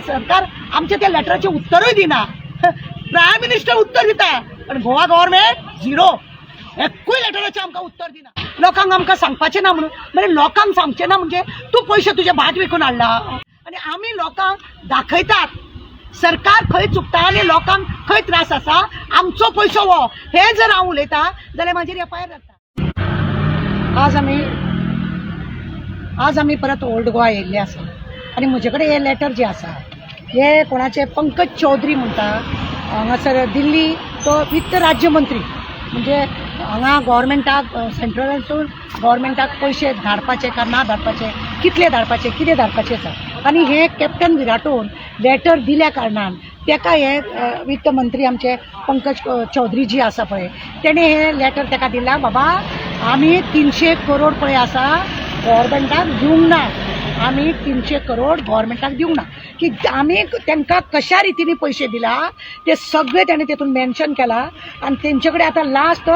सरकार आमच्या त्या लेटराचे उत्तरूय दिना. प्रायम मिनिस्टर उत्तर दिता पण गोवा गव्हर्नमेंट झिरो. एकूय लेटराचें आमकां उत्तर दिना. लोकांक आमकां सांगपाचें ना म्हणून म्हणजे लोकांक सांगचें ना म्हणजे तूं पयशे तुजे भाट विकून हाडला आनी आमी लोकांक दाखयतात सरकार खंय चुकता आनी लोकांक खंय त्रास आसा. आमचो पयसो हो हे जर हांव उलयतां जाल्यार म्हाजेर एफआयआर जाता. आज आमी परत ओल्ड गोवा येयल्ले आसा आनी म्हजे कडेन हे लेटर जे आसा हे कोणाचे पंकज चौधरी म्हणटा हांगासर दिल्ली तो वित्त राज्य मंत्री म्हणजे हांगा गव्हर्मेंटाक सेंट्रलासून गव्हर्मेंटाक पयशे धाडपाचे का ना धाडपाचे कितले धाडपाचे कितें धाडपाचें आसा. आनी हे कॅप्टन विराटोन लेटर दिल्या कारणान तेका हे वित्त मंत्री आमचे पंकज चौधरी जी आसा पळय तेणें हे लेटर तेका दिला. बाबा आमी 300 करोड पळय आसा गव्हर्मेंटाक दिवंक ना. आमी 300 करोड गव्हर्मेंटाक दिवंक ना की आमी तांकां कशा रितीने पयशे दिला ते सगळे ताणें तेतून मेन्शन केला. आनी तेंचे कडेन आतां लास्ट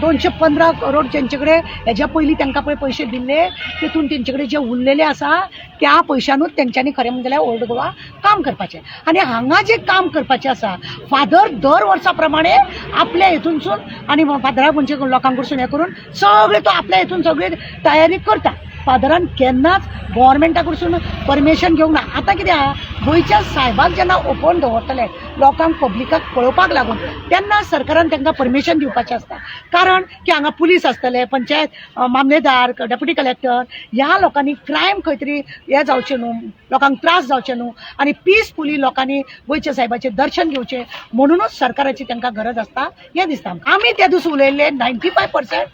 215 करोड जेंचे कडेन हेज्या पयलीं तांकां पळय पयशे दिल्ले तेतून तेंचे कडेन जे उरलेले आसा त्या पयशांनूच तेंच्यांनी खरें म्हणजे जाल्यार ओल्ड गोवा काम करपाचें. आनी हांगा जे काम करपाचें आसा फादर दर वर्सा प्रमाणे आपल्या हेतूनसून आनी फादराक म्हणजे लोकांक कडसून हें करून सगळे तो आपल्या हेतून सगळी तयारी करता. फादरान केन्नाच गव्हर्मेंटा कडसून परमिशन घेवंक ना. आतां कितें आहा गोंयच्या साहेबाक जेन्ना ओपन दवरतले लोकांक पब्लिकाक पळोवपाक लागून तेन्ना सरकारान तांकां परमिशन दिवपाचें आसता. कारण की हांगा पुलीस आसतले पंचायत मामलेदार डेप्युटी कलेक्टर ह्या लोकांनी क्रायम खंय तरी हें जावचें न्हू लोकांक त्रास जावचे न्हू आनी पीसफुली लोकांनी गोंयच्या साहेबाचें दर्शन घेवचें म्हणूनच सरकाराची तांकां गरज आसता हें दिसता. आमी त्या दीस उलयल्ले 95%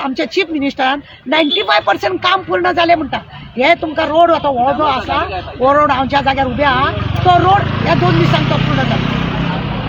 आमच्या चीफ मिनिस्टरान 95% काम पूर्ण जालें म्हणटा. हे तुमकां रोड आता हो जो आसा हो रोड हांव ज्या जाग्यार उबे आहा तो रोड ह्या 2 दिसांक तो पूर्ण जालो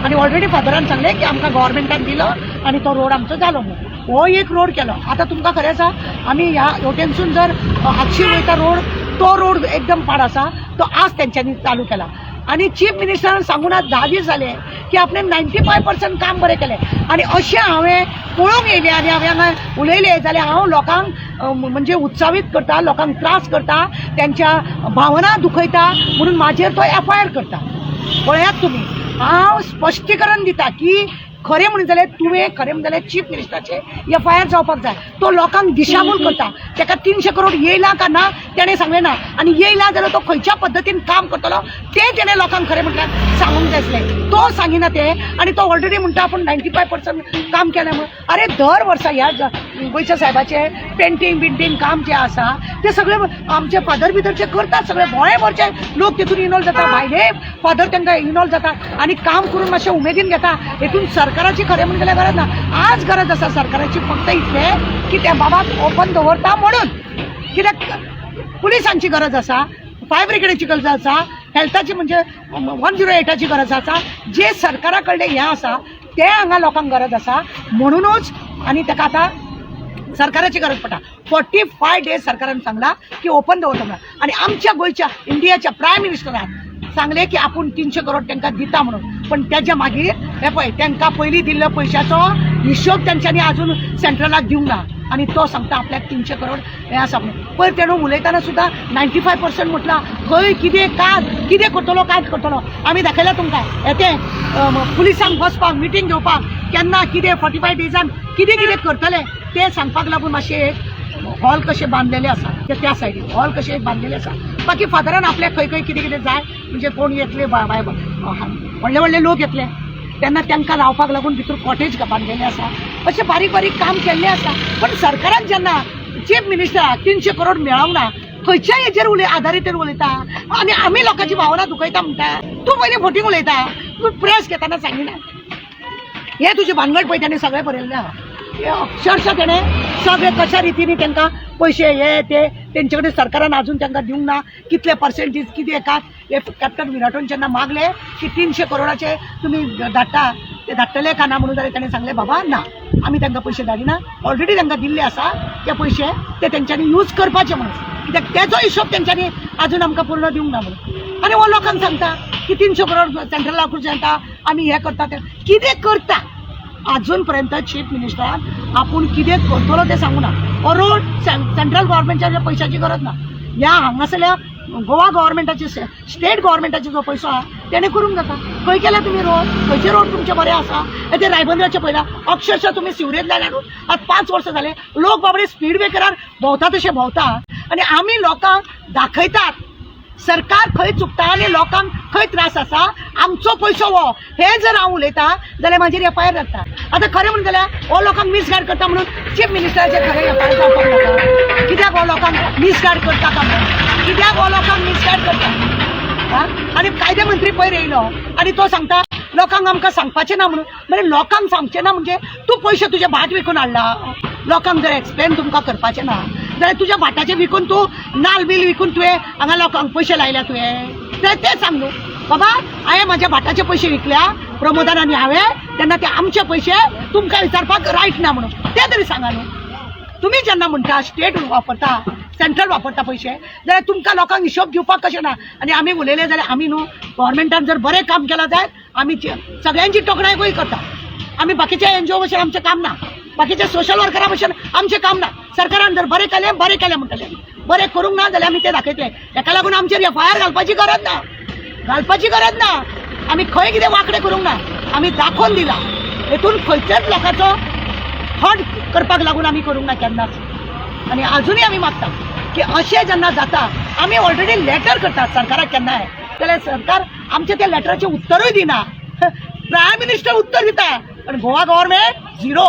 आनी ऑलरेडी फादरान सांगलें की आमकां गव्हर्मेंटान दिलो आनी तो रोड आमचो जालो म्हणून. हो एक रोड केलो. आतां तुमकां खरें आसा आमी ह्या हेवटेनसून जर हातशीर वयता रोड तो रोड एकदम पाड आसा तो आज तेंच्यांनी चालू केला. आनी चीफ मिनिस्टरान सांगून आज 10 दीस जाले की आपणें 95% काम बरें केलें. आनी अशें हांवें पळोवंक येयलें आनी हांवें हांगा उलयलें जाल्यार हांव लोकांक म्हणजे उत्सावीत करता लोकांक त्रास करता त्यांच्या भावना दुखयता म्हणून म्हाजेर तो एफआयआर करता. पळयात तुमी हांव स्पश्टीकरण दिता की खरें म्हणून जाल्यार तुवें खरें म्हणून जाल्यार चीफ मिनिस्टराचे एफआयआर जावपाक जाय. तो लोकांक दिशाभूल करता. ताका 300 करोड येयला का ना तेणें सांगलें ना आनी येयला जाल्यार तो खंयच्या पद्दतीन काम करतलो तें तेणें लोकांक खरें म्हणल्यार सांगूंक जाय आसलें. तो सांगिना तें आनी तो ऑलरेडी म्हणटा आपूण 95% काम केलें म्हणून. अरे दर वर्सा ह्या गोंयच्या साहेबाचें पेंटींग काम जें आसा तें सगळें आमचे फादर भितरचे करतात. सगळे गोंयभरचे लोक तितून इनवॉल्व जाता. भायले फादर तांकां इनवॉल्व जाता आनी काम करून मातशें उमेदीन घेता. हेतून सरकाराची खरें म्हणून जाल्यार गरज ना. आज गरज आसा सरकाराची फक्त इतलें की त्या बाबाक ओपन दवरता म्हणून. कित्याक पुलिसांची गरज आसा फायर ब्रिगेडीची गरज आसा हेल्थाची म्हणजे 108ची गरज आसा. जे सरकारा कडले हें आसा तें हांगा लोकांक गरज आसा म्हणूनच आनी ताका आतां सरकाराची गरज पडटा. 45 डेज सरकारान सांगला की ओपन दवरता म्हणून आनी आमच्या गोंयच्या इंडियाच्या प्रायम मिनिस्टरान सांगले की आपूण 300 करोड तांकां दिता म्हणून. पण त्याच्या मागीर हे पळय तांकां पयलीं दिल्लो पयशाचो हिशोब तेंच्यांनी आजून सेंट्रलाक दिवंक ना आनी तो सांगता आपल्याक 300 करोड हें आसा म्हणून. पयर तेणें उलयतना सुद्दां 95% म्हटलां खंय कितें कितें करतलो कांयच करतलो. आमी दाखयला तुमकां येतें पुलिसांक बसपाक मिटींग घेवपाक केन्ना कितें 45 डेजान कितें करतले तें सांगपाक लागून मातशें हॉल कशे बांधलेले आसा त्या सायडीन हॉल कशे बांधलेले आसा. बाकी फादरान आपल्याक खंय कितें जाय म्हणजे कोण येतले व्हडले लोक येतले तेन्ना तांकां रावपाक लागून भितर कॉटेज बांधलेले आसा. अशें बारीक काम केल्लें आसा. पण सरकारान जेन्ना चीफ मिनिस्टराक 300 करोड मेळोंक ना खंयच्या हेजेर आधारीतेर उलयता आनी आमी लोकांची भावना दुखयता म्हणटा. तूं पयलीं फोटींग उलयता तूं प्रेस घेताना सांगिना हें तुजें भानगड पळय ताणें सगळें बरयल्लें आहा. अक्षरशः तेणें सगळे कशा रितीने तांकां पयशे हे ते तेंचे कडेन सरकारान आजून तांकां दिवंक ना. कितले पर्सेंटेज कितें हे कॅप्टन विराटोन जेन्ना मागले की 300 करोडाचे तुमी धाडटा ते धाडटले का ना म्हणून जाल्यार ताणें सांगलें बाबा ना आमी तांकां पयशे धाडिना. ऑलरेडी तांकां दिल्ले आसा ते पयशे ते तेंच्यांनी यूज करपाचे म्हणून. कित्याक तेजो हिशोब तेंच्यांनी आजून आमकां पूर्ण दिवंक ना म्हणून. आनी हो लोकांक सांगता की 300 करोड सेंट्रला कडच्यान येता आमी हें करता तें कितें करता. अजून पर्यंत चीफ मिनिस्टरान आपूण कितें करतलो तें सांगूना. हो रोड सेंट्रल गव्हर्मेंटच्या पैशाची गरज ना. ह्या हांगासरल्या गोवा गव्हर्मेंटाचे स्टेट गव्हर्मेंटाचे जो पैसो आहा तेणे करूंक जाता. खंय केला तुमी रोड, खंयचे रोड तुमचे बरे आसा. ते रायबंद्राचे पळयला अक्षरशः तुमी सिवरेज लायल्यारूच आज 5 वर्सां जाले लोक बाबडे स्पीड ब्रेकरार भोंवता तशे भोंवता आनी आमी लोकांक दाखयतात सरकार खंय चुकता आनी लोकांक खंय त्रास आसा. आमचो पयसो हो हे जर हांव उलयता जाल्यार म्हाजेर एफआयआर जाता. आतां खरें म्हणून जाल्यार हो लोकांक मिसगायड करता म्हणून चीफ मिनिस्टराचेर खरें एफआयआर जावपाक नाका. कित्याक हो लोकांक मिसगायड करता काय म्हणून, कित्याक हो लोकांक मिसगायड करता. आनी कायदे मंत्री पयर येयलो आनी तो सांगता लोकांक आमकां सांगपाचें ना म्हणून. म्हणजे लोकांक सांगचें ना म्हणजे तूं पयशे तुजे भाट विकून हाडला. लोकांक जर एक्सप्लेन तुमकां करपाचें ना जाल्यार तुज्या भाटाचें विकून तूं नाल बील विकून तुवें हांगा लोकांक पयशे लायल्या तुवें जाल्यार तें सांग न्हू बाबा. हांवें म्हाज्या भाटाचे पयशे विकल्या प्रमोदान आनी हांवें तेन्ना ते आमचे पयशे तुमकां विचारपाक रायट ना म्हणून ते तरी सांगा न्हू. तुमी जेन्ना म्हणटा स्टेट वापरता सेंट्रल वापरता पयशे जाल्यार तुमकां लोकांक हिशोब दिवपाक कशें ना. आनी आमी उलयले जाल्यार आमी न्हू गव्हर्मेंटान जर बरें काम केलां जायत आमी सगळ्यांची तोखणायकूय करता. आमी बाकीच्या एनजीओ भशेन आमचें काम ना, बाकीच्या सोशल वर्करा भशेन आमचें काम ना. सरकारान जर बरें केलें म्हणटलें, बरें करूंक ना जाल्यार आमी तें दाखयतले. हेका लागून आमचेर एफआयआर घालपाची गरज ना. आमी खंय कितें वांकडें करूंक ना. आमी दाखोवन दिला. हेतून खंयच्याच लोकांचो हट करपाक लागून आमी करूंक ना केन्नाच. आनी आजुनूय आमी मागता की अशें जेन्ना जाता आमी ऑलरेडी लेटर करतात सरकाराक केन्नाय जाल्यार सरकार आमच्या त्या लेटराचें उत्तरूय दिना. प्रायम मिनिस्टर उत्तर दिता पण गोवा गव्हर्मेंट झिरो.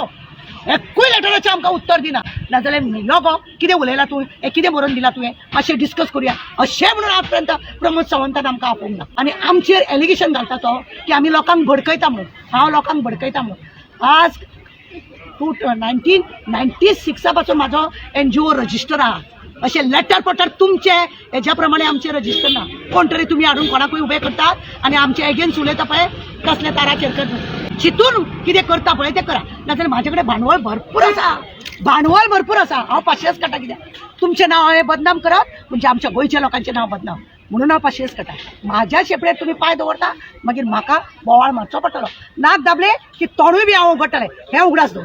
एकूय लेटराचें आमकां उत्तर दिना. नाजाल्यार न्हिलो गो कितें उलयला तूं, हें कितें बरोवन दिला तुवें, मातशें डिस्कस करुया अशें म्हणून आज पर्यंत प्रमोद सावंतान आमकां आपोवंक ना. आनी आमचेर एलिगेशन घालता तो की आमी लोकांक भडकयता म्हणून. हांव लोकांक भडकयता म्हणून. आज 1996 पासून म्हाजो एनजीओ रजिस्टर आहा. अशें लेटर पटर तुमचे हेज्या प्रमाणे आमचे रजिस्टर ना. कोण तरी तुमी हाडून कोणाकूय उबे करतात आनी आमचे एगेन्स्ट उलयता पळय कसले ताराचेर करता. चिंतून कितें करता पळय तें करा. नाजाल्यार म्हाजे कडेन भांडवळ भरपूर आसा. हांव पाशियेस काडटा. कित्याक तुमचें नांव हांवें बदनाम करप म्हणजे आमच्या गोंयच्या लोकांचें नांव बदनाम म्हणून हांव पाशियेस काडटा. म्हाज्या शेपडेर तुमी पांय दवरता मागीर म्हाका बोवाळ मारचो पडटलो. नाक दाबले की तोंडूय बी हांव उगडटलें हें उगडास दवर.